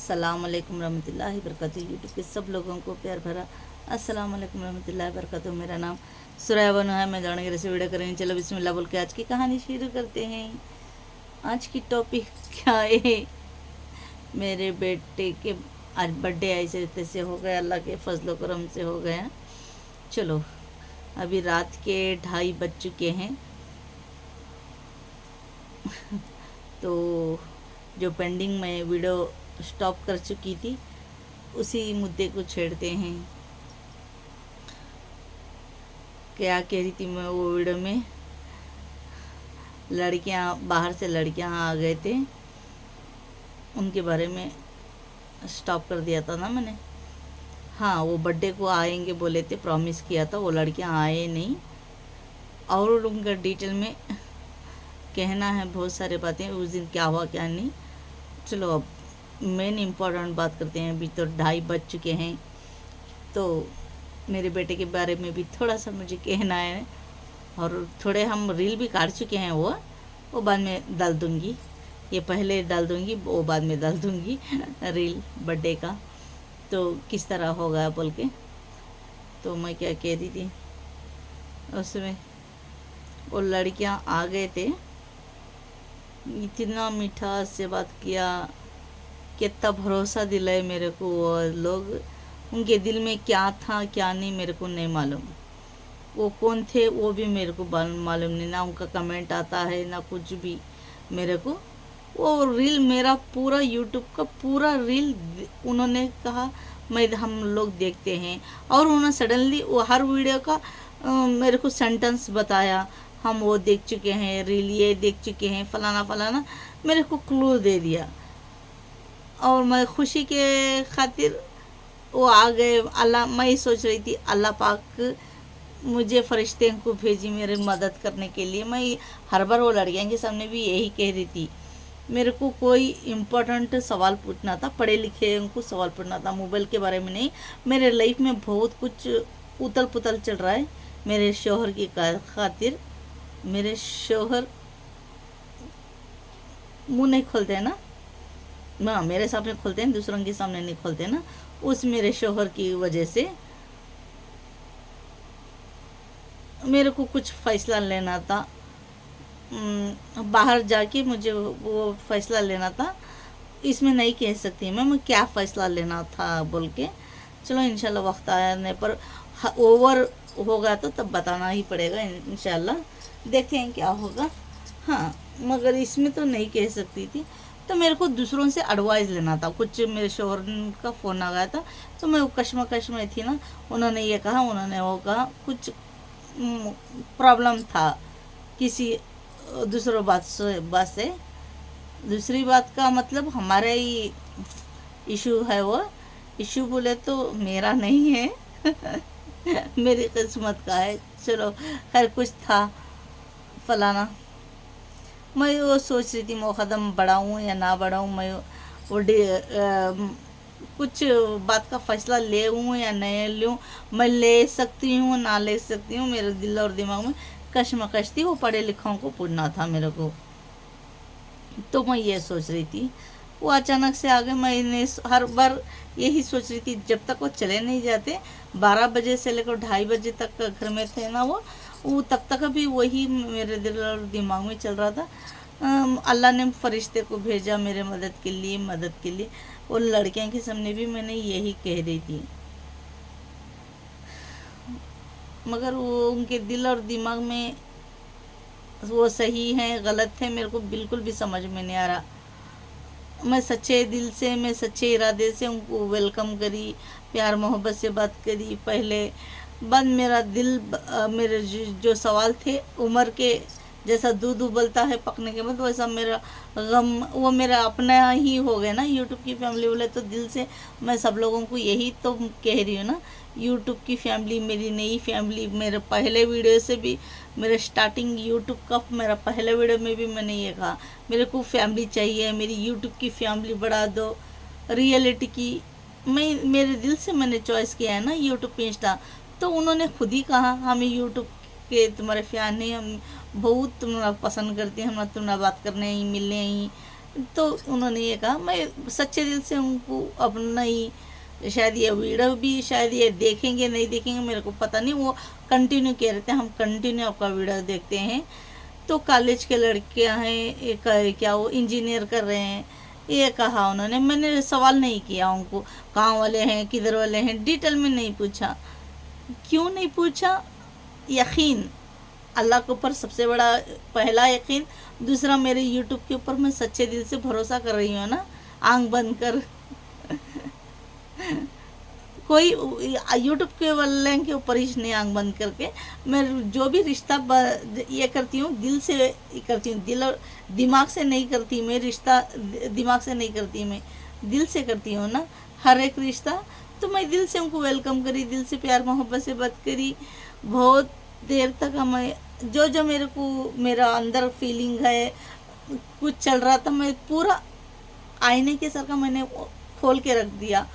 अस्सलाम वालेकुम रहमतुल्लाहि बरकातहू। यूट्यूब के सब लोगों को प्यार भरा अस्सलाम वालेकुम रहमतुल्लाहि बरकातहू। मेरा नाम सुराया बनो है। मैं जाने की वीडियो करेंगे। चलो बिस्मिल्लाह बोल के आज की कहानी शुरू करते हैं। आज की टॉपिक क्या है? मेरे बेटे के आज बर्थडे ऐसे तैसे हो गया, अल्लाह के फजलो करम से हो गया। चलो अभी रात के 2:30 बज चुके हैं। तो जो पेंडिंग में वीडियो स्टॉप कर चुकी थी उसी मुद्दे को छेड़ते हैं। क्या कह रही थी मैं वो वीडियो में? लड़कियां बाहर से लड़कियां आ गए थे, उनके बारे में स्टॉप कर दिया था ना मैंने। हाँ, वो बर्थडे को आएंगे बोले थे, प्रॉमिस किया था। वो लड़कियां आए नहीं और उनका डिटेल में कहना है बहुत सारे बातें, उस दिन क्या हुआ क्या नहीं। चलो अब मेन इम्पोर्टेंट बात करते हैं। अभी तो 2:30 बज चुके हैं, तो मेरे बेटे के बारे में भी थोड़ा सा मुझे कहना है। और थोड़े हम रील भी काट चुके हैं, वो बाद में डाल दूँगी। ये पहले डाल दूँगी, वो बाद में डाल दूँगी रील बर्थडे का। तो किस तरह होगा बोल के। तो मैं क्या कह रही थी उसमें, वो लड़कियां आ गए थे, इतना मीठा से बात किया, कितना भरोसा दिलाए मेरे को वो लोग। उनके दिल में क्या था क्या नहीं मेरे को नहीं मालूम। वो कौन थे वो भी मेरे को मालूम नहीं, ना उनका कमेंट आता है ना कुछ भी मेरे को। वो रील मेरा पूरा यूट्यूब का पूरा रील उन्होंने कहा हम लोग देखते हैं। और उन्होंने सडनली वो हर वीडियो का मेरे को सेंटेंस बताया, हम वो देख चुके हैं, रील ये देख चुके हैं, फलाना फलाना मेरे को क्लू दे दिया। और मैं खुशी के खातिर वो आ गए। अल्लाह, मैं सोच रही थी अल्लाह पाक मुझे फरिश्ते को भेजी मेरी मदद करने के लिए। मैं हर बार वो लड़कियों के सामने भी यही कह रही थी, मेरे को कोई इम्पोर्टेंट सवाल पूछना था, पढ़े लिखे उनको सवाल पूछना था, मोबाइल के बारे में नहीं। मेरे लाइफ में बहुत कुछ उतल पुतल चल रहा है मेरे शोहर की खातिर। मेरे शोहर मुँह नहीं खोलते हैं ना, हाँ मेरे सामने खोलते हैं, दूसरों के सामने नहीं खोलते ना। उस मेरे शोहर की वजह से मेरे को कुछ फैसला लेना था। बाहर जाके मुझे वो फैसला लेना था। इसमें नहीं कह सकती मैं क्या फ़ैसला लेना था बोल के। चलो इंशाल्लाह वक्त आने पर ओवर होगा तो तब बताना ही पड़ेगा इंशाल्लाह। देखते हैं क्या होगा। हाँ, मगर इसमें तो नहीं कह सकती थी। तो मेरे को दूसरों से एडवाइस लेना था। कुछ मेरे शोहर का फ़ोन आ गया था, तो मैं वो कश्मकश में थी ना। उन्होंने ये कहा, उन्होंने वो कहा, कुछ प्रॉब्लम था किसी दूसरों बात से। दूसरी बात का मतलब हमारा ही इशू है। वो इशू बोले तो मेरा नहीं है मेरी किस्मत का है। चलो खैर, कुछ था फलाना। मैं वो सोच रही थी मैं कदम बढ़ाऊँ या ना बढ़ाऊँ। मैं वो कुछ बात का फैसला ले लूँ या नहीं लूँ। मैं ले सकती हूँ ना ले सकती हूँ, मेरे दिल और दिमाग में कश्मकश थी। वो पढ़े लिखों को पूछना था मेरे को, तो मैं ये सोच रही थी। वो अचानक से आ गए। मैंने हर बार यही सोच रही थी, जब तक वो चले नहीं जाते, 12 बजे से लेकर 2:30 बजे तक घर में थे ना वो तब तक भी वही मेरे दिल और दिमाग में चल रहा था। अल्लाह ने फरिश्ते को भेजा मेरे मदद के लिए। और लड़कियों के सामने भी मैंने यही कह रही थी, मगर वो उनके दिल और दिमाग में वो सही है गलत है मेरे को बिल्कुल भी समझ में नहीं आ रहा। मैं सच्चे दिल से, मैं सच्चे इरादे से उनको वेलकम करी, प्यार मोहब्बत से बात करी पहले। बाद मेरा दिल मेरे जो सवाल थे, उम्र के जैसा दूध उबलता है पकने के बाद, वैसा मेरा गम वो मेरा अपना ही हो गया ना। यूट्यूब की फैमिली बोले तो दिल से मैं सब लोगों को यही तो कह रही हूँ ना, यूट्यूब की फैमिली मेरी नई फैमिली। मेरे पहले वीडियो से भी, मेरे स्टार्टिंग यूट्यूब का मेरा पहले वीडियो में भी मैंने ये कहा, मेरे को फैमिली चाहिए, मेरी यूट्यूब की फैमिली बढ़ा दो रियलिटी की। मैं मेरे दिल से मैंने चॉइस किया है ना यूट्यूब पे, इंस्टा। तो उन्होंने खुद ही कहा, हमें यूट्यूब के तुम्हारे फ़ैन हैं, हम बहुत तुम्हारा पसंद करते हैं, हम तुम्हारा बात करने ही मिलने ही तो उन्होंने ये कहा, मैं सच्चे दिल से उनको अपना ही, शायद ये वीडियो भी शायद ये देखेंगे नहीं देखेंगे मेरे को पता नहीं, वो कंटिन्यू कह रहे थे हम कंटिन्यू आपका वीडियो देखते हैं। तो कॉलेज के लड़के हैं, एक क्या वो इंजीनियर कर रहे हैं, ये कहा उन्होंने। मैंने सवाल नहीं किया उनको कहाँ वाले हैं किधर वाले हैं, डिटेल में नहीं पूछा। क्यों नहीं पूछा? यकीन अल्लाह के ऊपर सबसे बड़ा पहला यकीन, दूसरा मेरे यूट्यूब के ऊपर मैं सच्चे दिल से भरोसा कर रही हूँ ना, आंख बंद कर। कोई यूट्यूब के वाले के ऊपर ही नहीं आंख बंद करके, मैं जो भी रिश्ता ये करती हूँ दिल से करती हूँ, दिल और दिमाग से नहीं करती मैं रिश्ता, दिमाग से नहीं करती मैं, दिल से करती हूँ ना हर एक रिश्ता। तो मैं दिल से उनको वेलकम करी, दिल से प्यार मोहब्बत से बात करी, बहुत देर तक हमें जो जो मेरे को मेरा अंदर फीलिंग है कुछ चल रहा था, मैं पूरा आईने के सर का मैंने खोल के रख दिया,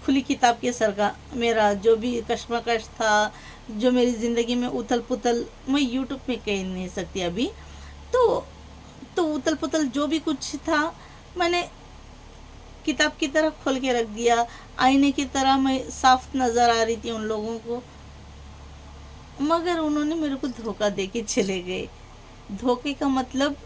खुली किताब के सर का। मेरा जो भी कश्मकश था, जो मेरी ज़िंदगी में उथल पुथल, मैं यूट्यूब में कह नहीं सकती अभी, तो उथल पुथल जो भी कुछ था मैंने किताब की तरह खोल के रख दिया, आईने की तरह मैं साफ नज़र आ रही थी उन लोगों को। मगर उन्होंने मेरे को धोखा दे के चले गए। धोखे का मतलब,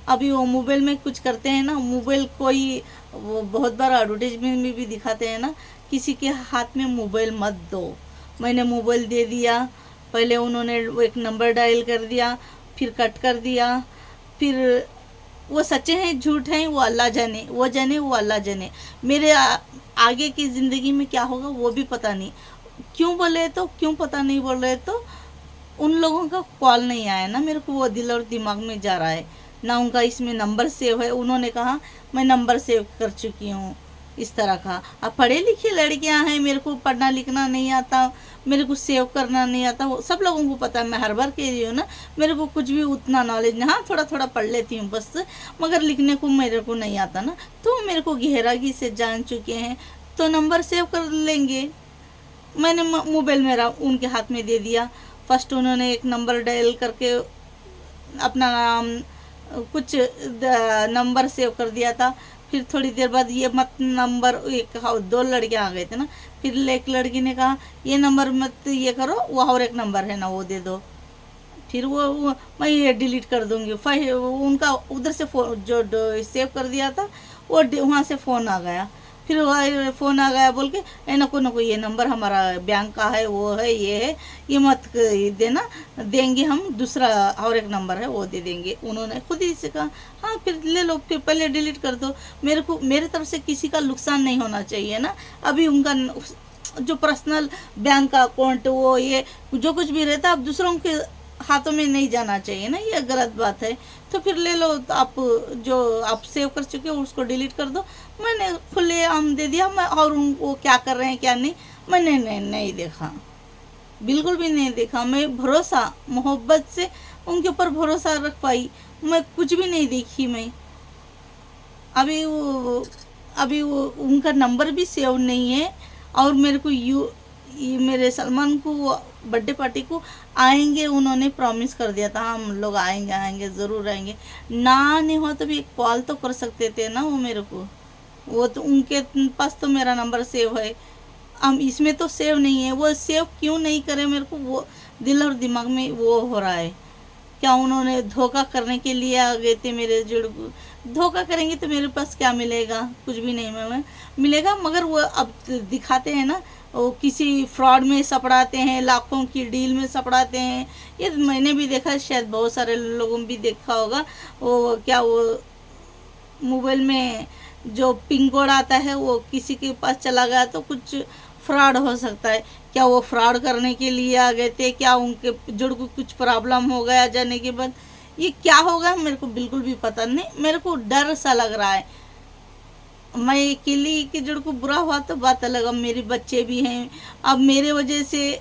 अभी वो मोबाइल में कुछ करते हैं ना, मोबाइल कोई वो बहुत बार एडवर्टाइजमेंट में भी दिखाते हैं ना, किसी के हाथ में मोबाइल मत दो। मैंने मोबाइल दे दिया, पहले उन्होंने वो एक नंबर डायल कर दिया, फिर कट कर दिया, फिर वो सच्चे हैं झूठ हैं वो अल्लाह जाने, वो जाने वो अल्लाह जाने। मेरे आगे की ज़िंदगी में क्या होगा वो भी पता नहीं। क्यों बोले तो क्यों पता नहीं बोल रहे, तो उन लोगों का कॉल नहीं आया ना मेरे को, वो दिल और दिमाग में जा रहा है ना, उनका इसमें नंबर सेव है। उन्होंने कहा मैं नंबर सेव कर चुकी हूँ, इस तरह का। अब पढ़े लिखे लड़कियां हैं, मेरे को पढ़ना लिखना नहीं आता, मेरे को सेव करना नहीं आता, वो सब लोगों को पता है। मैं हर बार कह रही हूँ ना, मेरे को कुछ भी उतना नॉलेज नहीं, हाँ थोड़ा थोड़ा पढ़ लेती हूँ बस, मगर लिखने को मेरे को नहीं आता ना। तो मेरे को गहराई से जान चुके हैं, तो नंबर सेव कर लेंगे। मैंने मोबाइल मेरा उनके हाथ में दे दिया। फर्स्ट उन्होंने एक नंबर डायल करके अपना नाम कुछ नंबर सेव कर दिया था, फिर थोड़ी देर बाद ये मत नंबर, एक दो लड़कियां आ गए थे ना, फिर एक लड़की ने कहा ये नंबर मत ये करो, वो और एक नंबर है ना वो दे दो। फिर वो मैं ये डिलीट कर दूंगी। फिर उनका उधर से जो सेव कर दिया था वो वहाँ से फ़ोन आ गया, फिर फ़ोन आ गया बोल के नको ये नंबर हमारा बैंक का है, वो है ये है, ये मत देना, देंगे हम दूसरा और एक नंबर है वो दे देंगे। उन्होंने खुद ही से कहा हाँ फिर ले लो, फिर पहले डिलीट कर दो। मेरे तरफ से किसी का नुकसान नहीं होना चाहिए ना। अभी उनका जो पर्सनल बैंक का अकाउंट वो ये जो कुछ भी रहता है अब दूसरों के हाथों में नहीं जाना चाहिए ना, ये गलत बात है। तो फिर ले लो, तो आप जो आप सेव कर चुके हो उसको डिलीट कर दो। मैंने खुले आम दे दिया, मैं और उनको क्या कर रहे हैं क्या नहीं मैंने नहीं देखा, बिल्कुल भी नहीं देखा। मैं भरोसा मोहब्बत से उनके ऊपर भरोसा रख पाई, मैं कुछ भी नहीं देखी। मैं अभी वो उनका नंबर भी सेव नहीं है, और मेरे को मेरे सलमान को बर्थडे पार्टी को आएंगे, उन्होंने प्रॉमिस कर दिया था हम लोग आएंगे ज़रूर आएंगे। ना नहीं हो तो भी कॉल तो कर सकते थे ना वो मेरे को, वो तो उनके पास तो मेरा नंबर सेव है, हम इसमें तो सेव नहीं है। वो सेव क्यों नहीं करे मेरे को, वो दिल और दिमाग में वो हो रहा है। क्या उन्होंने धोखा करने के लिए आ गए थे मेरे जुड़, धोखा करेंगे तो मेरे पास क्या मिलेगा, कुछ भी नहीं मिलेगा। मगर वो अब दिखाते हैं ना, वो किसी फ्रॉड में सपड़ाते हैं, लाखों की डील में सपड़ाते हैं। ये मैंने भी देखा, शायद बहुत सारे लोगों ने भी देखा होगा। वो क्या वो मोबाइल में जो पिन कोड आता है वो किसी के पास चला गया तो कुछ फ्रॉड हो सकता है। क्या वो फ्रॉड करने के लिए आ गए थे, क्या उनके जुड़ को कुछ प्रॉब्लम हो गया जाने के बाद, ये क्या होगा मेरे को बिल्कुल भी पता नहीं। मेरे को डर सा लग रहा है। मैं अकेली के जुड़ को बुरा हुआ तो बात अलग, अब मेरे बच्चे भी हैं, अब मेरे वजह से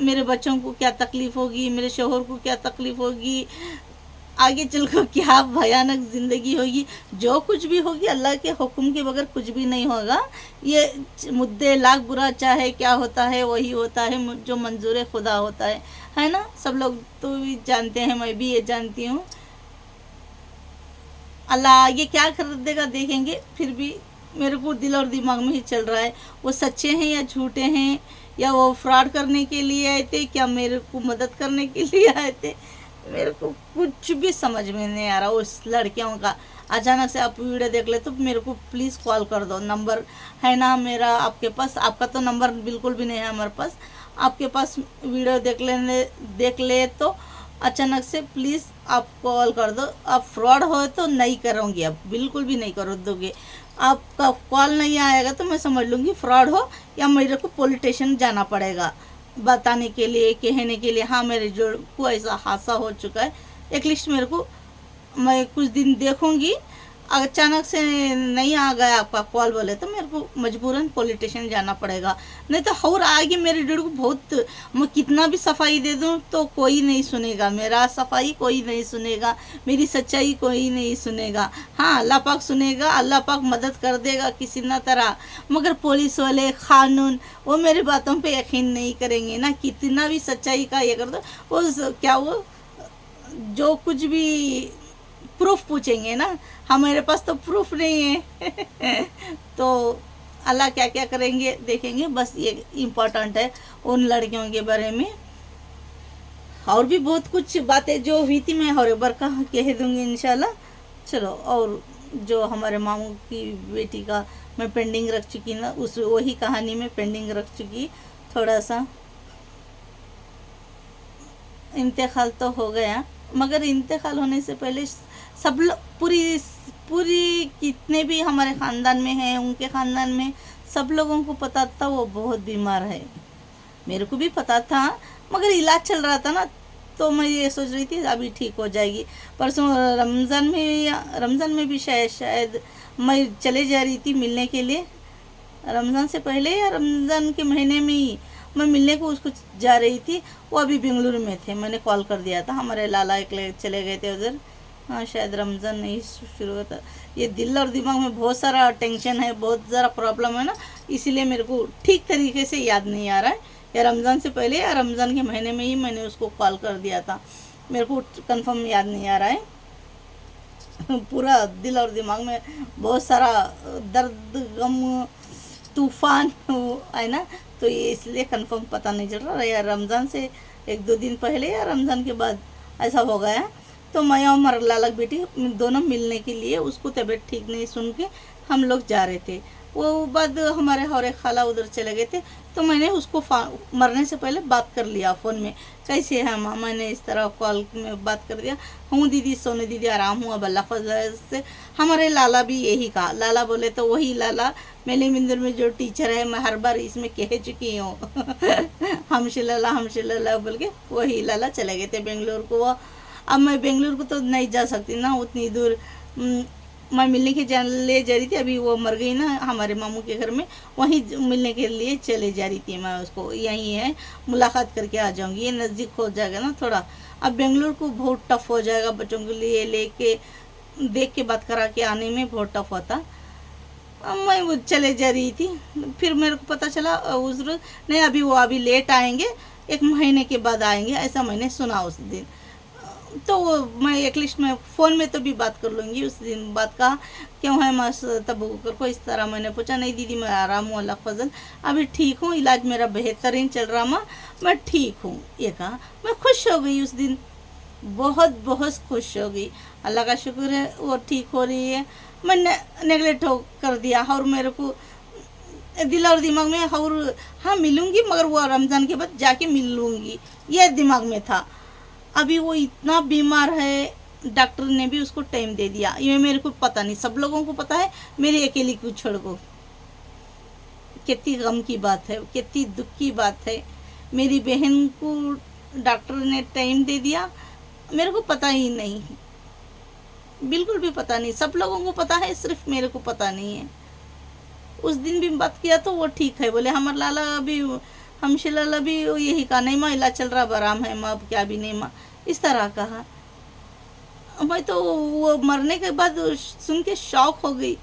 मेरे बच्चों को क्या तकलीफ़ होगी, मेरे शोहर को क्या तकलीफ़ होगी, आगे चल कर क्या भयानक ज़िंदगी होगी। जो कुछ भी होगी अल्लाह के हुक्म के बगैर कुछ भी नहीं होगा। ये मुद्दे लाख बुरा चाहे क्या होता है वही होता है जो मंजूर खुदा होता है ना। सब लोग तो भी जानते हैं, मैं भी ये जानती हूँ। अल्लाह आगे क्या कर देगा देखेंगे। फिर भी मेरे को दिल और दिमाग में ही चल रहा है वो सच्चे हैं या झूठे हैं, या वो फ्रॉड करने के लिए आए थे, क्या मेरे को मदद करने के लिए आए थे। मेरे को कुछ भी समझ में नहीं आ रहा उस लड़कियों का। अचानक से आप वीडियो देख ले तो मेरे को प्लीज़ कॉल कर दो, नंबर है ना मेरा आपके पास। आपका तो नंबर बिल्कुल भी नहीं है हमारे पास। आपके पास वीडियो देख ले तो अचानक से प्लीज़ आप कॉल कर दो। आप फ्रॉड हो तो नहीं करूँगी, अब बिल्कुल भी नहीं कर दोगे। आपका कॉल नहीं आएगा तो मैं समझ लूँगी फ्रॉड हो, या मेरे को पुलिस स्टेशन जाना पड़ेगा बताने के लिए, कहने के लिए हाँ मेरे जो को ऐसा हादसा हो चुका है। एक लिस्ट मेरे को, मैं कुछ दिन देखूँगी। अचानक से नहीं आ गया आपका कॉल बोले तो मेरे को मजबूरन पुलिस स्टेशन जाना पड़ेगा। नहीं तो और आगे मेरे डेढ़ को बहुत, मैं कितना भी सफाई दे दूँ तो कोई नहीं सुनेगा, मेरा सफाई कोई नहीं सुनेगा, मेरी सच्चाई कोई नहीं सुनेगा। हाँ अल्लाह पाक सुनेगा, अल्लाह पाक मदद कर देगा किसी न तरह, मगर पुलिस वाले कानून वो मेरी बातों पे यकीन नहीं करेंगे ना। कितना भी सच्चाई का ये कर दो वो क्या वो जो कुछ भी प्रूफ पूछेंगे ना, हमारे पास तो प्रूफ नहीं है तो अल्लाह क्या क्या करेंगे देखेंगे। बस ये इम्पोर्टेंट है उन लड़कियों के बारे में। और भी बहुत कुछ बातें जो हुई थी मैं और एक बार कह दूँगी इंशाल्लाह। चलो, और जो हमारे मामू की बेटी का मैं पेंडिंग रख चुकी ना, उस वही कहानी में पेंडिंग रख चुकी। थोड़ा सा इंतकाल तो हो गया, मगर इंतकाल होने से पहले सब लोग पूरी कितने भी हमारे ख़ानदान में हैं, उनके ख़ानदान में सब लोगों को पता था वो बहुत बीमार है। मेरे को भी पता था, मगर इलाज चल रहा था ना, तो मैं ये सोच रही थी अभी ठीक हो जाएगी। परसों रमज़ान में भी शायद मैं चले जा रही थी मिलने के लिए। रमज़ान से पहले या रमज़ान के महीने में ही मैं मिलने को उसको जा रही थी। वो अभी बेंगलुरु में थे, मैंने कॉल कर दिया था। हमारे लाला एक चले गए थे उधर। हाँ शायद रमज़ान नहीं शुरू होता। ये दिल और दिमाग में बहुत सारा टेंशन है, बहुत ज़्यादा प्रॉब्लम है ना, इसीलिए मेरे को ठीक तरीके से याद नहीं आ रहा है। या रमज़ान से पहले या रमज़ान के महीने में ही मैंने उसको कॉल कर दिया था, मेरे को कंफर्म याद नहीं आ रहा है। पूरा दिल और दिमाग में बहुत सारा दर्द गम तूफान है ना, तो ये इसलिए कंफर्म पता नहीं चल रहा। या रमज़ान से 1-2 दिन पहले या रमज़ान के बाद ऐसा हो गया। तो मैं और हमारा लाला बेटी दोनों मिलने के लिए, उसको तबीयत ठीक नहीं सुन के हम लोग जा रहे थे। वो बाद हमारे हौरे खाला उधर चले गए थे, तो मैंने उसको मरने से पहले बात कर लिया फ़ोन में, कैसे है माँ, मैंने इस तरह कॉल में बात कर दिया। हूँ दीदी, सोने दीदी, आराम हूँ अब अल्लाह फजल से। हमारे लाला भी यही कहा। लाला बोले तो वही लाला मेले मिंदर में जो टीचर है, मैं हर बार इसमें कह चुकी हूँ हमशल्ला बोल के वही लाला चले गए थे बेंगलुरु को। अब मैं बेंगलुरु को तो नहीं जा सकती ना उतनी दूर। मैं मिलने के ले जा रही थी, अभी वो मर गई ना हमारे मामू के घर में, वहीं मिलने के लिए चले जा रही थी मैं उसको। यहीं है, मुलाकात करके आ जाऊंगी, ये नज़दीक हो जाएगा ना थोड़ा। अब बेंगलुरु को बहुत टफ हो जाएगा बच्चों के लिए लेके देख के बात करा के आने में बहुत टफ होता। मैं वो चले जा रही थी, फिर मेरे को पता चला उस रोज नहीं, अभी वो अभी लेट आएंगे, 1 महीने के बाद आएंगे, ऐसा मैंने सुना उस दिन। तो मैं एक लिस्ट में फ़ोन में तो भी बात कर लूँगी। उस दिन बात कहा क्यों है मास तब को इस तरह मैंने पूछा, नहीं दीदी मैं आराम हूँ अल्लाह फजल, अभी ठीक हूँ, इलाज मेरा बेहतरीन चल रहा माँ, मैं ठीक हूँ, ये कहा। मैं खुश हो गई उस दिन, बहुत बहुत खुश हो गई। अल्लाह का शुक्र है वो ठीक हो रही है। मैं नेगलेक्ट कर दिया, और मेरे को दिल और दिमाग में और हाँ मिलूँगी, मगर वो रमज़ान के बाद जाके मिल लूँगी, ये दिमाग में था। अभी वो इतना बीमार है, डॉक्टर ने भी उसको टाइम दे दिया। ये मेरे को पता नहीं, सब लोगों को पता है, मेरी अकेली को छोड़ को। कितनी गम की बात है, कितनी दुख की बात है। मेरी बहन को डॉक्टर ने टाइम दे दिया, मेरे को पता ही नहीं, बिल्कुल भी पता नहीं। सब लोगों को पता है, सिर्फ मेरे को पता नहीं है। उस दिन भी बात किया तो वो ठीक है बोले, हमारे लाला भी हमशल्ला भी यही कहा, नहीं माँ इलाज चल रहा, आराम है माँ, अब क्या भी नहीं माँ, इस तरह कहा। मैं तो वो मरने के बाद सुन के शौक हो गई।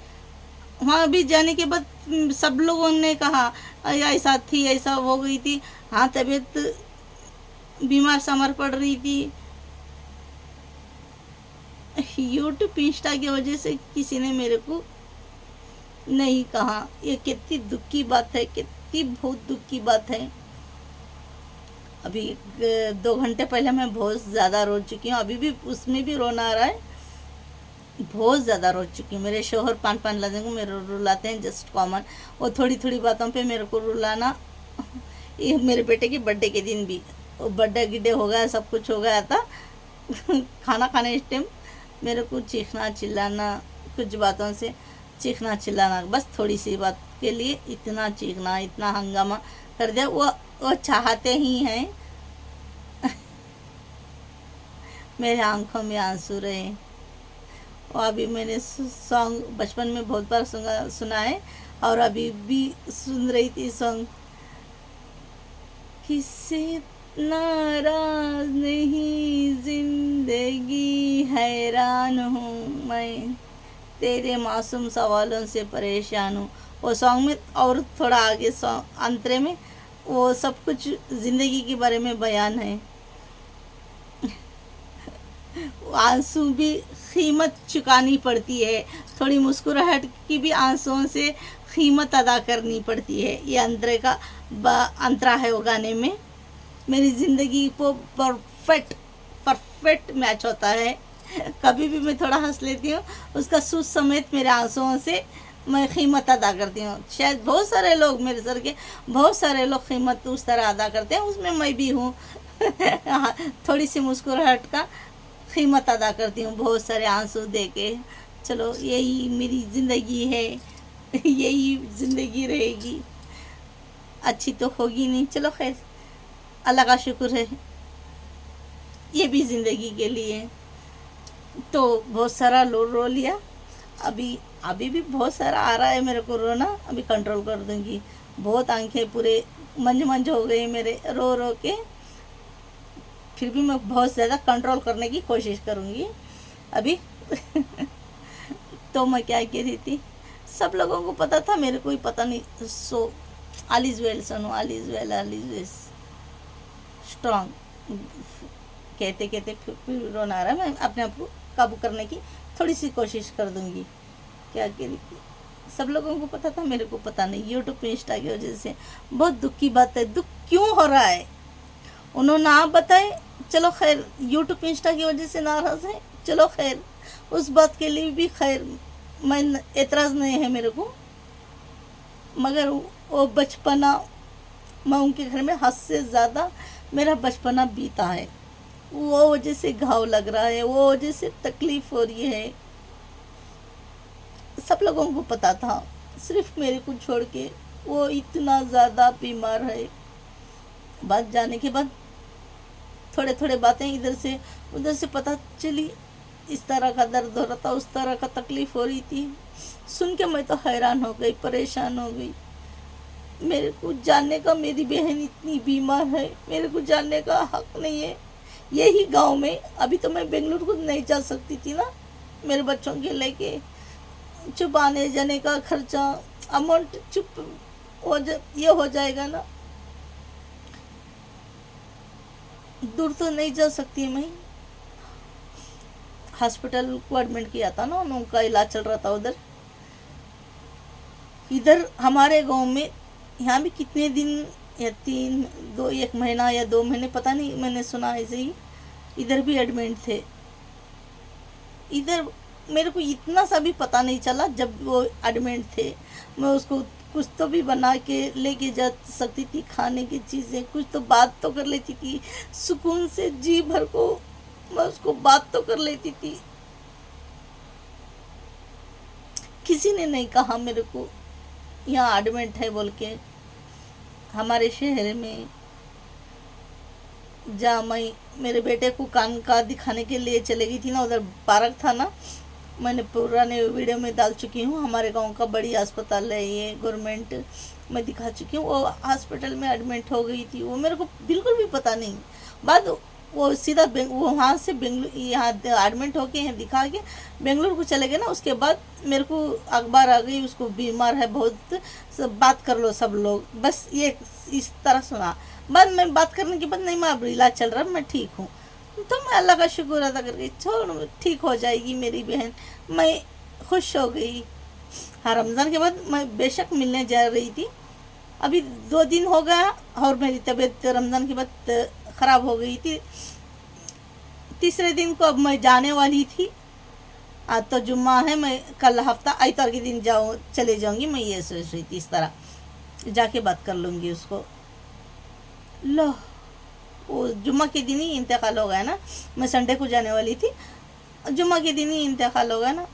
वहाँ भी जाने के बाद सब लोगों ने कहा ऐसा थी, ऐसा हो गई थी, हाँ तबीयत बीमार समर पड़ रही थी, यूट्यूब इंस्टा की वजह से किसी ने मेरे को नहीं कहा। ये कितनी दुख की बात है, कितनी बहुत दुख की बात है। अभी 2 घंटे पहले मैं बहुत ज़्यादा रो चुकी हूँ, अभी भी उसमें भी रोना आ रहा है। बहुत ज़्यादा रो चुकी हूँ। मेरे शोहर पान पान लाते हैं, मेरे रुलाते हैं, जस्ट कॉमन। वो थोड़ी थोड़ी बातों पे मेरे को रुलाना। ये मेरे बेटे की बर्थडे के दिन भी वो बर्थडे गिड्डे हो गया, सब कुछ हो गया था। खाना खाने इस टाइम मेरे को चीखना चिल्लाना, कुछ बातों से चीखना चिल्लाना, बस थोड़ी सी बात के लिए इतना चीखना, इतना हंगामा कर दिया। वो चाहते ही हैं। मेरे आंखों में आंसू रहे। और अभी मैंने सॉन्ग बचपन में बहुत बार सुना है, और अभी भी सुन रही थी सॉन्ग। किससे नाराज नहीं जिंदगी, हैरान हूँ मैं, तेरे मासूम सवालों से परेशान हूँ। वो सॉन्ग में और थोड़ा आगे सॉन्ग अंतरे में वो सब कुछ ज़िंदगी के बारे में बयान है। आंसू भी कीमत चुकानी पड़ती है, थोड़ी मुस्कुराहट की भी आंसुओं से कीमत अदा करनी पड़ती है। ये अंतरे का अंतरा है वो गाने में। मेरी ज़िंदगी को परफेक्ट मैच होता है। कभी भी मैं थोड़ा हंस लेती हूँ, उसका सूद समेत मेरे आंसुओं से मैं कीमत अदा करती हूँ। शायद बहुत सारे लोग, मेरे सर के बहुत सारे लोग कीमत उस तरह अदा करते हैं, उसमें मैं भी हूँ। थोड़ी सी मुस्कुराहट का कीमत अदा करती हूँ, बहुत सारे आंसू दे के। चलो यही मेरी ज़िंदगी है, यही ज़िंदगी रहेगी। अच्छी तो होगी नहीं, चलो खैर, अल्लाह का शुक्र है, ये भी ज़िंदगी के लिए। तो बहुत सारा रो लिया। अभी भी बहुत सारा आ रहा है मेरे को रोना, अभी कंट्रोल कर दूंगी। बहुत आंखें पूरे मंज हो गई मेरे रो रो के। फिर भी मैं बहुत ज़्यादा कंट्रोल करने की कोशिश करूँगी अभी। तो मैं क्या कह रही थी, सब लोगों को पता था, मेरे को ही पता नहीं। So all is well Sonu, all is well, all is well, strong कहते कहते फिर रोना आ रहा है। मैं अपने आप को काबू करने की थोड़ी सी कोशिश कर दूँगी। क्या कह रही थी, सब लोगों को पता था, मेरे को पता नहीं। यूट्यूब इंस्टा की वजह से बहुत दुख की बात है। दुख क्यों हो रहा है उन्होंने आप बताए। चलो खैर, यूट्यूब इंस्टा की वजह से नाराज़ है, चलो खैर, उस बात के लिए भी खैर मैं एतराज़ नहीं है मेरे को। मगर वो बचपना, मैं उनके घर में हद से ज़्यादा मेरा बचपना बीता है, वो वजह से घाव लग रहा है, वो वजह से तकलीफ़ हो रही है। सब लोगों को पता था, सिर्फ मेरे को छोड़ के। वो इतना ज़्यादा बीमार है। बात जाने के बाद थोड़े थोड़े बातें इधर से उधर से पता चली। इस तरह का दर्द हो रहा था, उस तरह का तकलीफ़ हो रही थी। सुन के मैं तो हैरान हो गई, परेशान हो गई। मेरे को जानने का, मेरी बहन इतनी बीमार है, मेरे को जानने का हक नहीं है। यही गांव में, अभी तो मैं बेंगलुरु को नहीं जा सकती थी ना, मेरे बच्चों के लेके। चुप आने जाने का खर्चा, अमाउंट चुप ये हो जाएगा ना। दूर तो नहीं जा सकती मैं। हॉस्पिटल को एडमिट किया था ना, उनका इलाज चल रहा था उधर। इधर हमारे गांव में, यहाँ भी कितने दिन या 1 महीना या 2 महीने, पता नहीं, मैंने सुना ऐसे ही इधर भी एडमिट थे। इधर मेरे को इतना सा भी पता नहीं चला जब वो एडमिट थे। मैं उसको कुछ तो भी बना के लेके जा सकती थी, खाने की चीज़ें, कुछ तो बात तो कर लेती थी सुकून से, जी भर को मैं उसको बात तो कर लेती थी। किसी ने नहीं कहा मेरे को यहाँ एडमिट है बोल के। हमारे शहर में जहाँ मैं मेरे बेटे को कान का दिखाने के लिए चले गई थी ना, उधर पार्क था ना, मैंने पुराने वीडियो में डाल चुकी हूँ। हमारे गांव का बड़ी अस्पताल है ये, गवर्नमेंट में दिखा चुकी हूँ। वो हॉस्पिटल में एडमिट हो गई थी, वो मेरे को बिल्कुल भी पता नहीं। बाद वो सीधा वो वहाँ से बेंगलुरु, यहाँ एडमिट होके यहाँ दिखा के बेंगलुरु को चले गए ना। उसके बाद मेरे को अखबार आ गई, उसको बीमार है बहुत, सब बात कर लो सब लोग, बस ये इस तरह सुना। बाद में बात करने के बाद, नहीं मैं अब इलाज चल रहा है, मैं ठीक हूँ। तो मैं अल्लाह का शुक्र अदा करके छोड़, ठीक हो जाएगी मेरी बहन। मैं खुश हो गई। हाँ, रमज़ान के बाद मैं बेशक मिलने जा रही थी। अभी 2 दिन हो गया और मेरी तबीयत रमज़ान के बाद ख़राब हो गई थी। तीसरे दिन को अब मैं जाने वाली थी। आज तो जुम्मा है, मैं कल हफ्ता इतवार के दिन चले जाऊंगी। मैं ये सोच रही थी, इस तरह जाके बात कर लूँगी उसको। लो, वो जुम्मा के दिन ही इंतकाल हो गया ना। मैं संडे को जाने वाली थी, जुम्मा के दिन ही इंतकाल हो गया ना।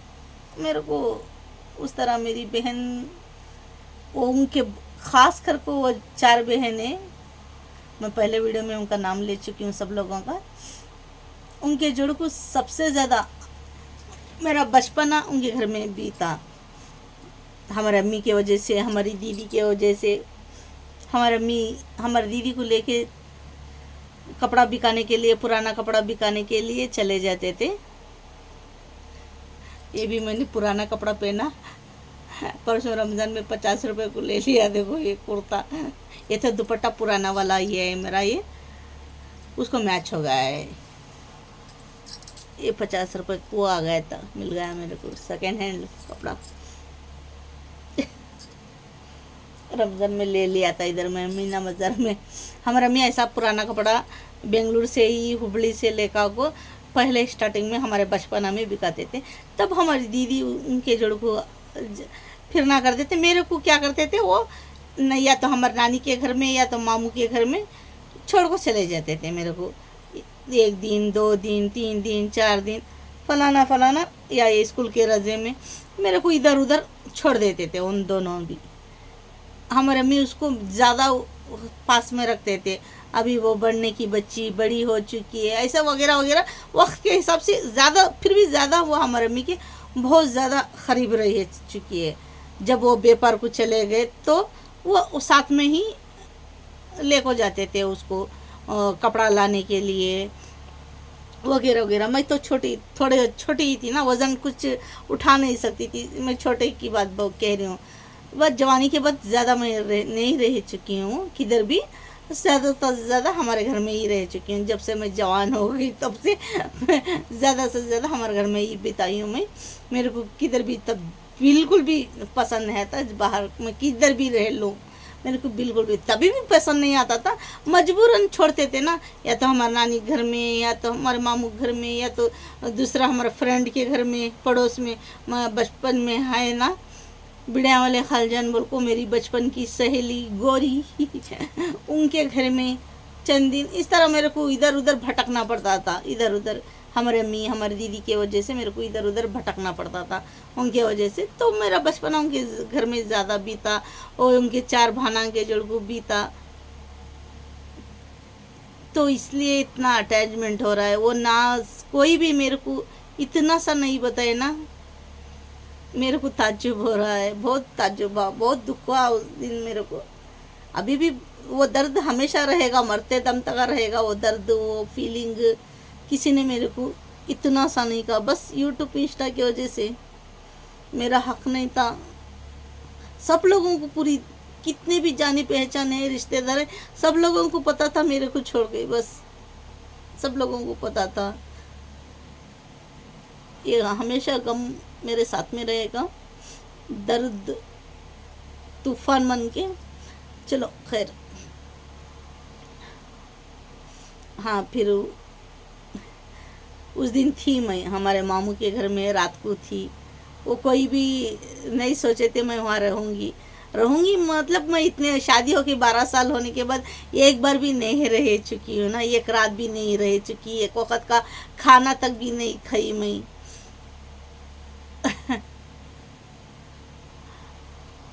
मेरे को उस तरह मेरी बहन, वो उनके ख़ास कर को वो 4 बहनें, मैं पहले वीडियो में उनका नाम ले चुकी हूँ सब लोगों का। उनके जोड़ को सबसे ज़्यादा मेरा बचपना उनके घर में बीता। हमारे अम्मी की वजह से, हमारी दीदी की वजह से। हमारी अम्मी हमारी दीदी को लेके कपड़ा बिकाने के लिए, पुराना कपड़ा बिकाने के लिए चले जाते थे। ये भी मैंने पुराना कपड़ा पहना। परसों रमज़ान में 50 रुपये को ले लिया। देखो ये कुर्ता, ये तो दुपट्टा पुराना वाला ये है मेरा, ये उसको मैच हो गया है। ये 50 रुपये को आ गया था, मिल गया मेरे को सेकेंड हैंड कपड़ा। रमज़ान में ले लिया था इधर में मीना बाज़ार में। हमारे अम्मी ऐसा पुराना कपड़ा बेंगलुरु से ही, हुबली से लेकर को पहले स्टार्टिंग में हमारे बचपना में बिकाते थे। तब हमारी दीदी उनके जोड़ को फिरना करते थे। मेरे को क्या करते थे वो, या तो हमारे नानी के घर में या तो मामू के घर में छोड़ को चले जाते थे। मेरे को 1 दिन, 2 दिन, 3 दिन, 4 दिन फलाना फलाना, या ये स्कूल के रजे में मेरे को इधर उधर छोड़ देते थे। उन दोनों भी हमारे अम्मी उसको ज़्यादा पास में रखते थे। अभी वो बढ़ने की बच्ची बड़ी हो चुकी है, ऐसा वगैरह वगैरह। वक्त के हिसाब से ज़्यादा, फिर भी ज़्यादा वो हमारे अम्मी के बहुत ज़्यादा करीब रह चुकी है। जब वो व्यापार को चले गए तो वो साथ में ही ले को जाते थे उसको कपड़ा लाने के लिए वगैरह वगैरह। मैं तो थोड़े छोटी ही थी ना, वज़न कुछ उठा नहीं सकती थी। मैं छोटे की बात कह रही हूँ। बस जवानी के बाद ज़्यादा मैं नहीं रह चुकी हूँ किधर भी। ज़्यादा से ज़्यादा हमारे घर में ही रह चुकी हूँ। जब से मैं जवान हो गई तब से ज़्यादा से ज़्यादा हमारे घर में ही बिताई हूँ मैं। मेरे को किधर भी तब बिल्कुल भी पसंद नहीं आता, बाहर मैं किधर भी रह लूँ मेरे को बिल्कुल भी तभी भी पसंद नहीं आता था। मजबूरन छोड़ते थे ना, या तो हमारे नानी घर में, या तो हमारे मामू घर में, या तो दूसरा हमारे फ्रेंड के घर में, पड़ोस में। मैं बचपन में है ना, बिड़िया वाले खालजान बोल को मेरी बचपन की सहेली गोरी उनके घर में चंद दिन, इस तरह मेरे को इधर उधर भटकना पड़ता था। इधर उधर हमारे अम्मी हमारी दीदी के वजह से मेरे को इधर उधर भटकना पड़ता था उनके वजह से। तो मेरा बचपन उनके घर में ज़्यादा बीता और उनके 4 भाना के जोड़ को बीता। तो इसलिए इतना अटैचमेंट हो रहा है। वो ना कोई भी मेरे को इतना सा नहीं बताए ना, मेरे को ताज्जुब हो रहा है, बहुत ताज्जुब हुआ, बहुत दुख हुआ उस दिन मेरे को। अभी भी वो दर्द हमेशा रहेगा, मरते दम तक रहेगा वो दर्द, वो फीलिंग। किसी ने मेरे को इतना सा नहीं कहा, बस यूट्यूब इंस्टा की वजह से। मेरा हक नहीं था। सब लोगों को, पूरी कितने भी जाने पहचाने रिश्तेदार हैं, सब लोगों को पता था मेरे को छोड़ गई। बस सब लोगों को पता था। ये हमेशा गम मेरे साथ में रहेगा, दर्द तूफान बन के। चलो खैर, हाँ फिर उस दिन थी मैं हमारे मामू के घर में, रात को थी। वो कोई भी नहीं सोचे थे मैं वहाँ रहूँगी। मतलब मैं इतने शादी हो के 12 साल होने के बाद एक बार भी नहीं रह चुकी हूँ ना, एक रात भी नहीं रह चुकी, एक वक्त का खाना तक भी नहीं खाई मैं।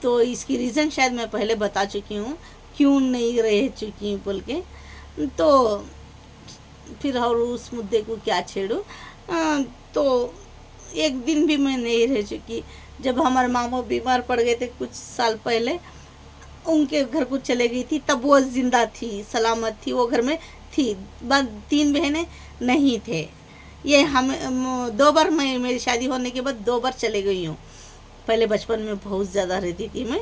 तो इसकी रीज़न शायद मैं पहले बता चुकी हूँ क्यों नहीं रह चुकी हूँ बोल के। तो फिर और उस मुद्दे को क्या छेड़ूँ। तो एक दिन भी मैं नहीं रह चुकी। जब हमारे मामू बीमार पड़ गए थे कुछ साल पहले, उनके घर को चले गई थी, तब वो जिंदा थी, सलामत थी, वो घर में थी। बस 3 बहनें नहीं थे। ये हम 2 बार, मैं मेरी शादी होने के बाद 2 बार चले गई हूँ। पहले बचपन में बहुत ज़्यादा रहती थी मैं,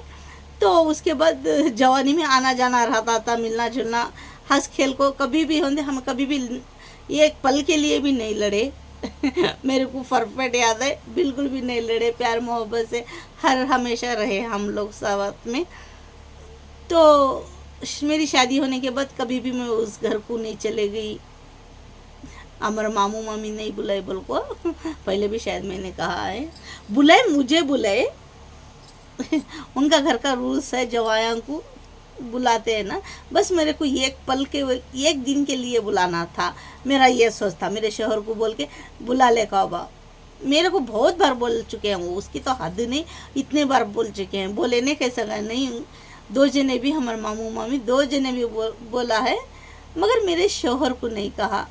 तो उसके बाद जवानी में आना जाना रहता था, मिलना जुलना, हंस खेल को कभी भी होंगे। हम कभी भी एक पल के लिए भी नहीं लड़े। मेरे को परफेक्ट याद है, बिल्कुल भी नहीं लड़े, प्यार मोहब्बत से हर हमेशा रहे हम लोग साथ में। तो मेरी शादी होने के बाद कभी भी मैं उस घर को नहीं चले गई। हमारे मामू मामी नहीं बुलाए बोल को, पहले भी शायद मैंने कहा है, बुलाए मुझे बुलाए। उनका घर का रूल्स है, जवाइयों को बुलाते हैं ना, बस मेरे को एक पल के, एक दिन के लिए बुलाना था। मेरा ये सोच था, मेरे शोहर को बोल के बुला ले काबा। मेरे को बहुत बार बोल चुके हैं वो, उसकी तो हद नहीं, इतने बार बोल चुके हैं, बोले नहीं कैसा नहीं। 2 जने भी, हमारे मामू मामी 2 जने भी बोला है, मगर मेरे शोहर को नहीं कहा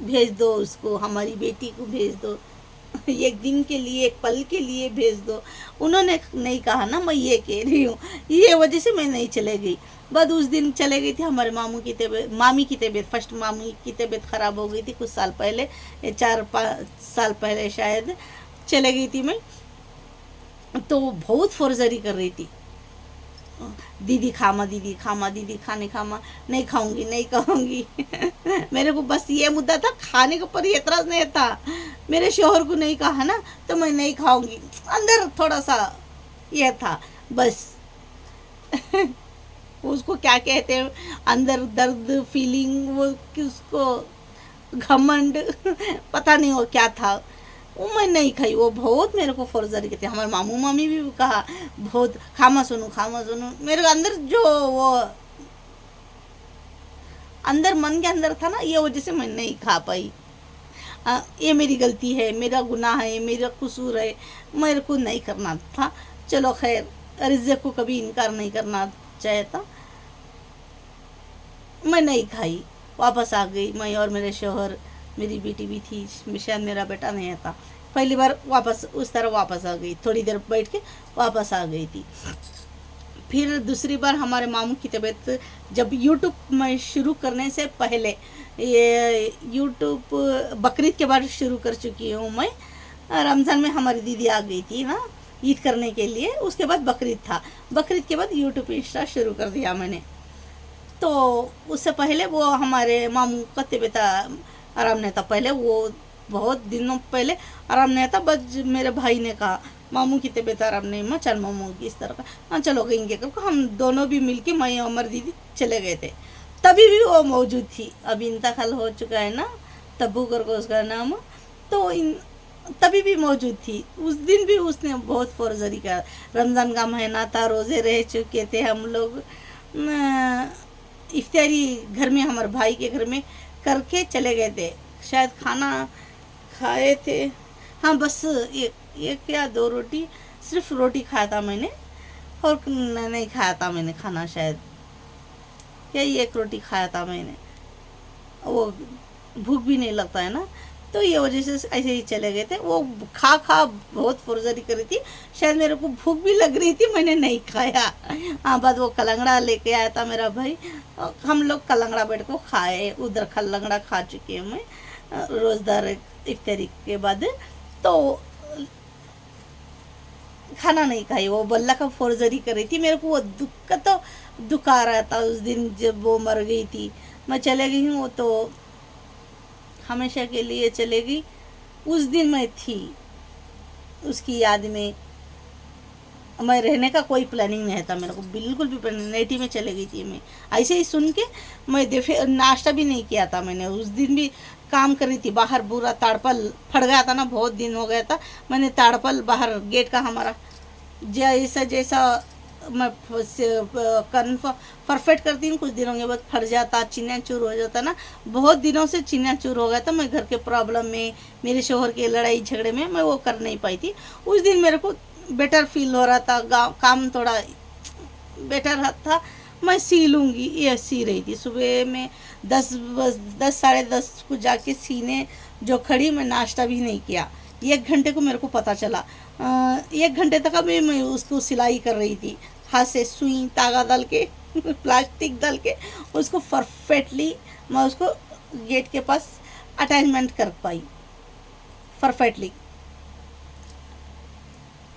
भेज दो उसको, हमारी बेटी को भेज दो, एक दिन के लिए, एक पल के लिए भेज दो। उन्होंने नहीं कहा ना, मैं ये कह रही हूँ, ये वजह से मैं नहीं चले गई। बस उस दिन चले गई थी, हमारे मामी की तबीयत, फर्स्ट मामी की तबीयत ख़राब हो गई थी कुछ साल पहले, 4-5 साल पहले शायद चले गई थी मैं। तो बहुत फोर्जरी कर रही थी, दीदी खामा, दीदी खामा, दीदी खाने खामा, नहीं खाऊंगी, नहीं खाऊंगी। मेरे को बस ये मुद्दा था, खाने के ऊपर एतराज़ नहीं था। मेरे शोहर को नहीं कहा ना तो मैं नहीं खाऊंगी, अंदर थोड़ा सा ये था बस। उसको क्या कहते हैं, अंदर दर्द फीलिंग, वो किसको घमंड, पता नहीं वो क्या था, वो मैं नहीं खाई। वो बहुत मेरे को फोर्जरी की थी। हमारे मामू मामी भी कहा बहुत, खामा सुनो खामा सुनो। मेरे अंदर जो वो अंदर मन के अंदर था ना, ये वजह से मैं नहीं खा पाई। ये मेरी गलती है, मेरा गुनाह है, मेरा कसूर है, मेरे को नहीं करना था। चलो खैर, रिज़्क़ को कभी इनकार नहीं करना चाहिए था। मैं नहीं खाई, वापस आ गई मैं और मेरे शोहर, मेरी बेटी भी थी, शायद मेरा बेटा नहीं था। पहली बार वापस उस तरह वापस आ गई, थोड़ी देर बैठ के वापस आ गई थी। फिर दूसरी बार हमारे मामू की तबीयत, जब यूट्यूब में शुरू करने से पहले, ये यूट्यूब बकरीद के बाद शुरू कर चुकी हूँ मैं। रमज़ान में हमारी दीदी आ गई थी ना ईद करने के लिए, उसके बाद बकरीद था, बकरीद के बाद यूट्यूब इंस्टा शुरू कर दिया मैंने। तो उससे पहले वो हमारे मामू का तबीयत आराम नहीं था, पहले वो बहुत दिनों पहले आराम नहीं था। बस मेरे भाई ने कहा मामू की तबीयत आराम नहीं, मैं चल मामू की इस तरह का, हाँ चलो कहेंगे करके हम दोनों भी मिलके, मैं और दीदी चले गए थे। तभी भी वो मौजूद थी, अभी इंतकाल हो चुका है ना, तब्बू करके उसका नाम, तो तभी भी मौजूद थी। उस दिन भी उसने बहुत फोर्जरी का, रमज़ान का महीना था, रोज़े रह चुके थे हम लोग, इफ्तारी घर में, हमारे भाई के घर में करके चले गए थे। शायद खाना खाए थे, हाँ बस एक या 2 रोटी, सिर्फ रोटी खाया था मैंने, और नहीं खाया था मैंने खाना, शायद यही 1 रोटी खाया था मैंने। वो भूख भी नहीं लगता है ना, तो ये वजह से ऐसे ही चले गए थे। वो खा बहुत फुर्सती कर रही थी, शायद मेरे को भूख भी लग रही थी, मैंने नहीं खाया। हाँ, बाद वो कलंगड़ा लेके आया था मेरा भाई, हम लोग कलंगड़ा बैठ को खाए, उधर कलंगड़ा खा चुकी हूँ मैं रोज़दार इफ्तारी के बाद। तो खाना नहीं खाई, वो बल्ला का फोर्जरी कर रही थी। मेरे को वो दुख का तो दुख आ रहा था उस दिन जब वो मर गई थी। मैं चले गई हूँ, वो तो हमेशा के लिए चले गई। उस दिन मैं थी उसकी याद में, मैं रहने का कोई प्लानिंग नहीं था मेरे को, बिल्कुल भी प्लानिंग। नेटी में चले गई थी मैं, ऐसे ही सुन के। मैं नाश्ता भी नहीं किया था मैंने, उस दिन भी काम कर रही थी बाहर। पूरा ताड़पल फट गया था ना, बहुत दिन हो गया था। मैंने ताड़पल बाहर गेट का हमारा जैसा जैसा मैं परफेक्ट करती हूँ, कुछ दिनों के बाद फट जाता, चिन्या चूर हो जाता ना। बहुत दिनों से चिन्या चूर हो गया था। मैं घर के प्रॉब्लम में, मेरे शोहर के लड़ाई झगड़े में मैं वो कर नहीं पाई थी। उस दिन मेरे को बेटर फील हो रहा था, काम थोड़ा बेटर था। मैं सी लूँगी, ये सी रही थी। सुबह में 10 साढ़े 10 को जाके सीने जो खड़ी, मैं नाश्ता भी नहीं किया। 1 घंटे को मेरे को पता चला, 1 घंटे तक अभी मैं उसको सिलाई कर रही थी, हाथ से सुई तागा डाल के प्लास्टिक डाल के उसको परफेक्टली मैं उसको गेट के पास अटैचमेंट कर पाई परफेक्टली।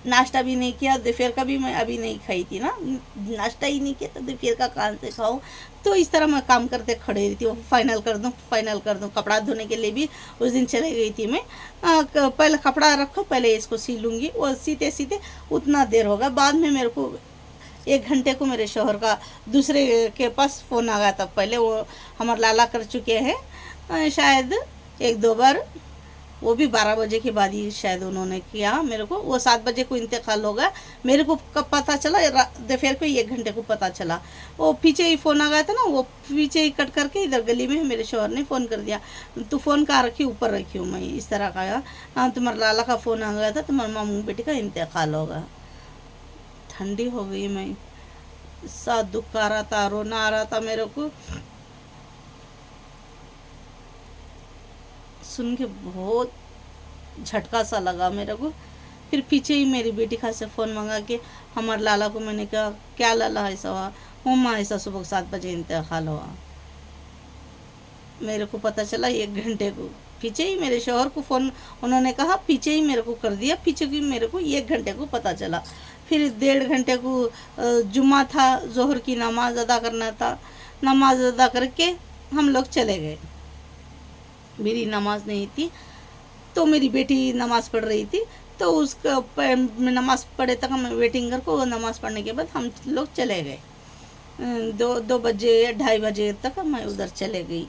नाश्ता भी नहीं किया, दोपहर का भी मैं अभी नहीं खाई थी ना, नाश्ता ही नहीं किया तो दोपहर का कहाँ से खाऊं। तो इस तरह मैं काम करते खड़े रहती हूँ, फाइनल कर दूँ फाइनल कर दूँ। कपड़ा धोने के लिए भी उस दिन चले गई थी मैं, पहले कपड़ा रखो, पहले इसको सी लूँगी। वो सीते सीते उतना देर होगा, बाद में मेरे को 1 घंटे को मेरे शोहर का दूसरे के पास फ़ोन आ गया था। पहले वो हमारे लाला कर चुके हैं शायद 1-2 बार, वो भी 12 बजे के बाद ही शायद उन्होंने किया मेरे को। वो 7 बजे को इंतकाल हो गया, मेरे को कब पता चला, दोपहर को 1 घंटे को पता चला। वो पीछे ही फ़ोन आ गया था ना, वो पीछे ही कट करके इधर गली में मेरे शोहर ने फ़ोन कर दिया, तो फ़ोन कहाँ रखी, ऊपर रखी हूँ मैं, इस तरह का। हाँ तुम्हारे लाला का फ़ोन आ गया था, तुम्हारे मामू बेटे का इंतकाल होगा। ठंडी हो गई मैं, सा दुख आ रहा था, रोना आ रहा था मेरे को, सुन के बहुत झटका सा लगा मेरे को। फिर पीछे ही मेरी बेटी खास से फ़ोन मंगा के हमारे लाला को मैंने कहा, क्या लाला ऐसा हुआ? मम्मा ऐसा सुबह 7 बजे इंतकाल हुआ। मेरे को पता चला 1 घंटे को, पीछे ही मेरे शौहर को फ़ोन उन्होंने कहा, पीछे ही मेरे को कर दिया, पीछे की मेरे को 1 घंटे को पता चला। फिर 1.5 घंटे को जुम्मा था, जोहर की नमाज अदा करना था, नमाज अदा करके हम लोग चले गए। मेरी नमाज नहीं थी तो मेरी बेटी नमाज़ पढ़ रही थी, तो उसका नमाज़ पढ़े तक हम वेटिंग करके, नमाज़ पढ़ने के बाद हम लोग चले गए। 2 बजे 2:30 बजे तक मैं उधर चले गई।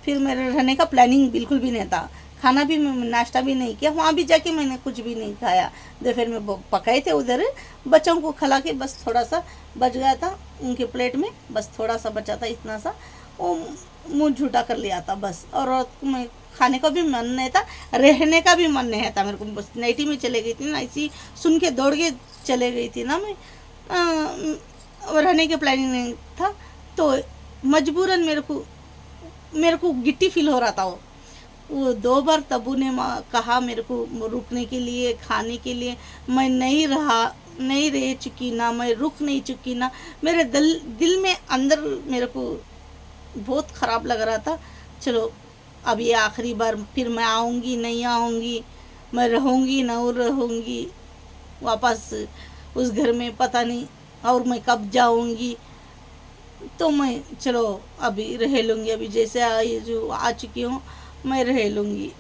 फिर मेरे रहने का प्लानिंग बिल्कुल भी नहीं था, खाना भी, नाश्ता भी नहीं किया, वहाँ भी जाके मैंने कुछ भी नहीं खाया। दोपहर में पकाए थे उधर, बच्चों को खिला के बस थोड़ा सा बच गया था उनके प्लेट में, बस थोड़ा सा बचा था, इतना सा वो मुँह झूठा कर लिया था बस। और मैं खाने का भी मन नहीं था, रहने का भी मन नहीं था मेरे को, बस नाइटी में चले गई थी ना, ऐसी सुन के दौड़ के चले गई थी ना मैं, रहने के प्लानिंग नहीं था। तो मजबूरन मेरे को गिट्टी फील हो रहा था। वो 2 बार तबू ने कहा मेरे को रुकने के लिए, खाने के लिए, मैं नहीं रह चुकी ना, मैं रुक नहीं चुकी ना। मेरे दिल में अंदर मेरे को बहुत ख़राब लग रहा था। चलो अब ये आखिरी बार, फिर मैं आऊँगी नहीं आऊँगी, मैं रहूँगी ना रहूँगी वापस उस घर में, पता नहीं और मैं कब जाऊँगी। तो मैं चलो अभी रह लूँगी, अभी जैसे जो आ चुकी हूँ मैं रह लूँगी।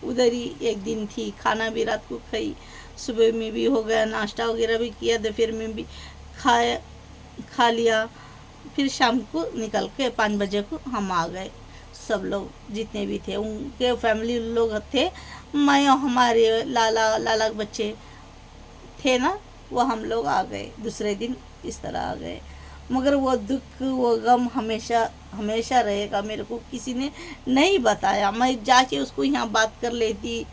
उधर ही 1 दिन थी, खाना भी रात को खाई, सुबह में भी हो गया, नाश्ता वगैरह भी किया, दोपहर में भी खा लिया। फिर शाम को निकल के 5 बजे को हम आ गए, सब लोग जितने भी थे, उनके फैमिली लोग थे, मैं और हमारे लाला के बच्चे थे ना, वो हम लोग आ गए दूसरे दिन, इस तरह आ गए। मगर वो दुख, वो गम हमेशा रहेगा। मेरे को किसी ने नहीं बताया, मैं जाके उसको यहाँ बात कर लेती,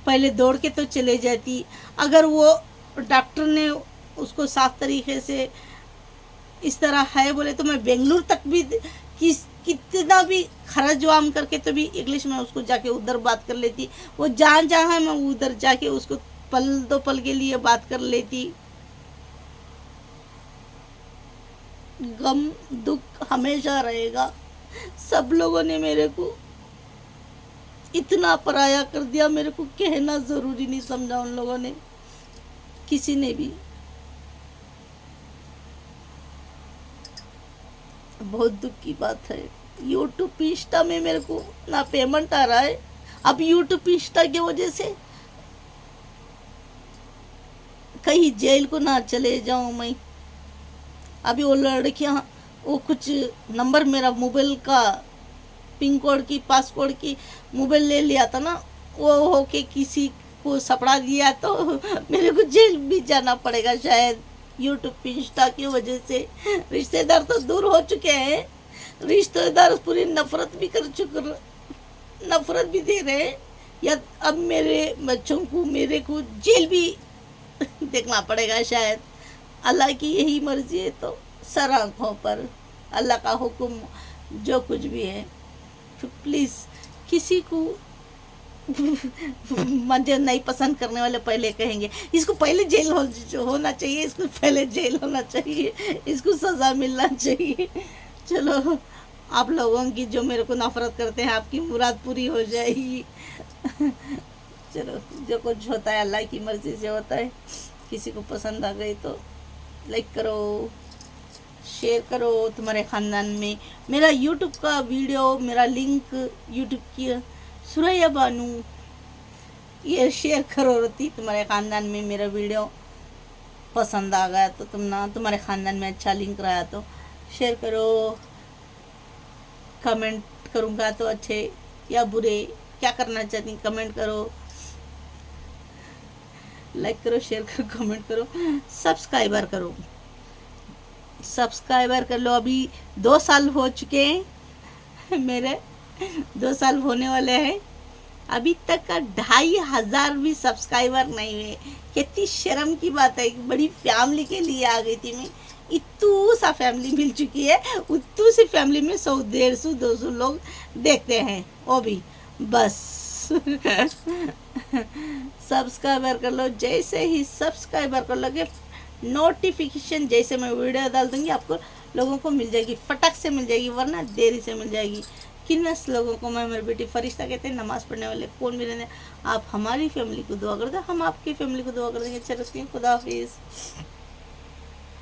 पहले दौड़ के तो चले जाती। अगर वो डॉक्टर ने उसको साफ तरीके से इस तरह है बोले तो मैं बेंगलुरु तक भी कितना भी खर्च वाम करके तो भी इंग्लिश में उसको जाके उधर बात कर लेती। वो जहाँ है मैं उधर जाके उसको पल 2 पल के लिए बात कर लेती। गम दुख हमेशा रहेगा। सब लोगों ने मेरे को इतना पराया कर दिया, मेरे को कहना ज़रूरी नहीं समझा उन लोगों ने, किसी ने भी। बहुत दुख की बात है। यूट्यूब इंस्टा में मेरे को ना पेमेंट आ रहा है। अब यूट्यूब इंस्टा की वजह से कहीं जेल को ना चले जाऊं मैं। अभी वो लड़कियां, वो कुछ नंबर मेरा मोबाइल का पिन कोड की, पासवर्ड की, मोबाइल ले लिया था ना, वो होके किसी को सपड़ा दिया तो मेरे को जेल भी जाना पड़ेगा शायद, यूट्यूब इंस्टा की वजह से। रिश्तेदार तो दूर हो चुके हैं, रिश्तेदार पूरी नफरत भी कर चुके, नफरत भी दे रहे हैं। या अब मेरे बच्चों को, मेरे को जेल भी देखना पड़ेगा शायद। अल्लाह की यही मर्जी है, तो सर आँखों पर अल्लाह का हुक्म जो कुछ भी है। तो प्लीज़ किसी को मुझे नहीं पसंद करने वाले पहले कहेंगे इसको पहले जेल होना चाहिए, इसको पहले जेल होना चाहिए, इसको सज़ा मिलना चाहिए। चलो आप लोगों की जो मेरे को नफरत करते हैं, आपकी मुराद पूरी हो जाएगी। चलो, जो कुछ होता है अल्लाह की मर्ज़ी से होता है। किसी को पसंद आ गई तो लाइक करो, शेयर करो तुम्हारे ख़ानदान में। मेरा यूट्यूब का वीडियो, मेरा लिंक यूट्यूब की सुरैया बानू, ये शेयर करो रती। तुम्हारे ख़ानदान में मेरा वीडियो पसंद आ गया तो तुम्हारे ख़ानदान में अच्छा लिंक रहा तो शेयर करो। कमेंट करूँगा तो अच्छे या बुरे, क्या करना चाहती कमेंट करो, लाइक करो, शेयर करो, कमेंट करो, सब्सक्राइबर करो, सब्सक्राइबर कर लो। अभी 2 साल हो चुके हैं मेरे, 2 साल होने वाले हैं। अभी तक का 2500 भी सब्सक्राइबर नहीं हुए। कितनी शर्म की बात है। बड़ी फैमिली के लिए आ गई थी मैं। इतू सा फैमिली मिल चुकी है, उतू सी फैमिली में 100, 150, 200 लोग देखते हैं, वो भी बस। सब्सक्राइबर कर लो। जैसे ही सब्सक्राइबर कर लोगे, नोटिफिकेशन जैसे मैं वीडियो डाल दूँगी आपको लोगों को मिल जाएगी, फटक से मिल जाएगी, वरना देरी से मिल जाएगी। किन्नस लोगों को मैं मेरी बेटी फरिश्ता कहते हैं, नमाज़ पढ़ने वाले कौन भी रहने। आप हमारी फैमिली को दुआ कर दो, हम आपकी फैमिली को दुआ कर देंगे। चलो, खुदा हाफिज़।